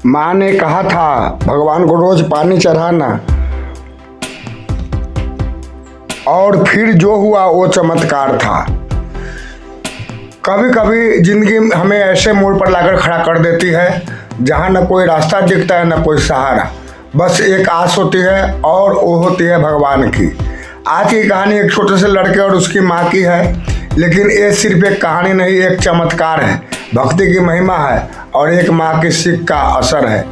माँ ने कहा था भगवान को रोज पानी चढ़ाना, और फिर जो हुआ वो चमत्कार था। कभी कभी जिंदगी हमें ऐसे मोड़ पर लाकर खड़ा कर देती है जहाँ न कोई रास्ता दिखता है न कोई सहारा, बस एक आस होती है और वो होती है भगवान की। आज की कहानी एक छोटे से लड़के और उसकी माँ की है, लेकिन ये सिर्फ एक कहानी नहीं, एक चमत्कार है, भक्ति की महिमा है और एक माँ की सीख का असर है।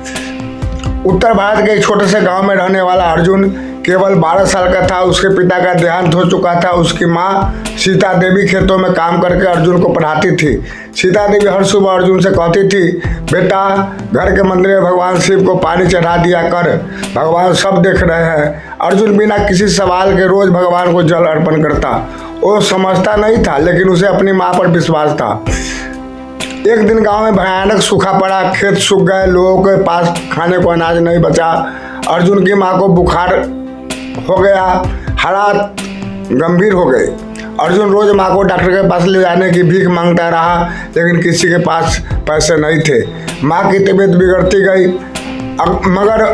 उत्तर भारत के एक छोटे से गांव में रहने वाला अर्जुन केवल 12 साल का था। उसके पिता का देहांत हो चुका था। उसकी माँ सीता देवी खेतों में काम करके अर्जुन को पढ़ाती थी। सीता देवी हर सुबह अर्जुन से कहती थी, बेटा घर के मंदिर में भगवान शिव को पानी चढ़ा दिया कर, भगवान सब देख रहे हैं। अर्जुन बिना किसी सवाल के रोज भगवान को जल अर्पण करता। वो समझता नहीं था, लेकिन उसे अपनी माँ पर विश्वास था। एक दिन गांव में भयानक सूखा पड़ा, खेत सूख गए, लोगों के पास खाने को अनाज नहीं बचा। अर्जुन की माँ को बुखार हो गया, हालात गंभीर हो गए। अर्जुन रोज माँ को डॉक्टर के पास ले जाने की भीख मांगता रहा, लेकिन किसी के पास पैसे नहीं थे। माँ की तबीयत बिगड़ती गई, मगर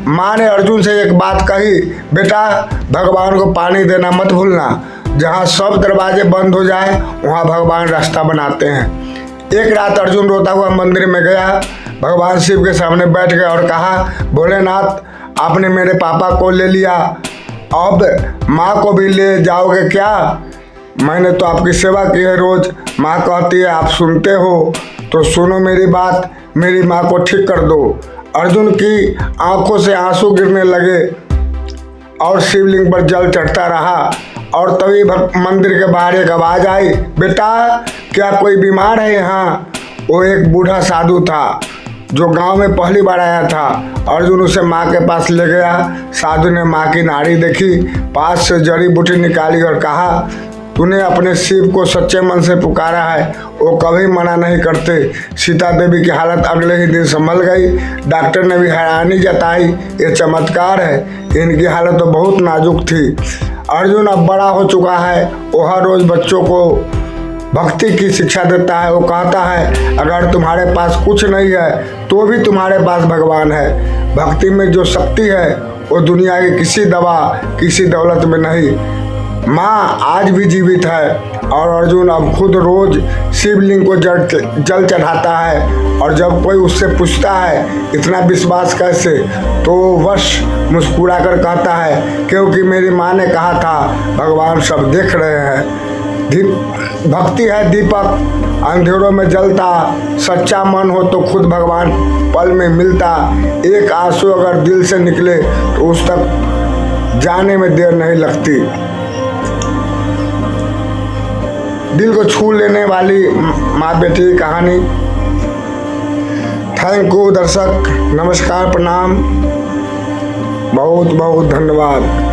माँ ने अर्जुन से एक बात कही, बेटा भगवान को पानी देना मत भूलना। जहाँ सब दरवाजे बंद हो जाए वहाँ भगवान रास्ता बनाते हैं। एक रात अर्जुन रोता हुआ मंदिर में गया, भगवान शिव के सामने बैठ गया और कहा, भोलेनाथ आपने मेरे पापा को ले लिया, अब माँ को भी ले जाओगे क्या? मैंने तो आपकी सेवा की है रोज। माँ कहती है आप सुनते हो तो सुनो मेरी बात, मेरी माँ को ठीक कर दो। अर्जुन की आंखों से आंसू गिरने लगे और शिवलिंग पर जल चढ़ता रहा। और तभी मंदिर के बाहर एक आवाज आई, बेटा क्या कोई बीमार है यहाँ? वो एक बूढ़ा साधु था जो गांव में पहली बार आया था। अर्जुन उसे माँ के पास ले गया। साधु ने माँ की नाड़ी देखी, पास से जड़ी बूटी निकाली और कहा, तूने अपने शिव को सच्चे मन से पुकारा है, वो कभी मना नहीं करते। सीता देवी की हालत अगले ही दिन संभल गई। डॉक्टर ने भी हैरानी जताई, ये चमत्कार है, इनकी हालत तो बहुत नाजुक थी। अर्जुन अब बड़ा हो चुका है, वो हर रोज बच्चों को भक्ति की शिक्षा देता है। वो कहता है अगर तुम्हारे पास कुछ नहीं है तो भी तुम्हारे पास भगवान है। भक्ति में जो शक्ति है वो दुनिया की किसी दवा किसी दौलत में नहीं। माँ आज भी जीवित है और अर्जुन अब खुद रोज शिवलिंग को जल चढ़ाता है। और जब कोई उससे पूछता है इतना विश्वास कैसे, तो वश मुस्कुरा कर कहता है, क्योंकि मेरी माँ ने कहा था भगवान सब देख रहे हैं। भक्ति है दीपक, अंधेरों में जलता, सच्चा मन हो तो खुद भगवान पल में मिलता। एक आंसू अगर दिल से निकले तो उस तक जाने में देर नहीं लगती। दिल को छू लेने वाली माँ बेटी की कहानी। थैंक यू दर्शक, नमस्कार, प्रणाम, बहुत बहुत धन्यवाद।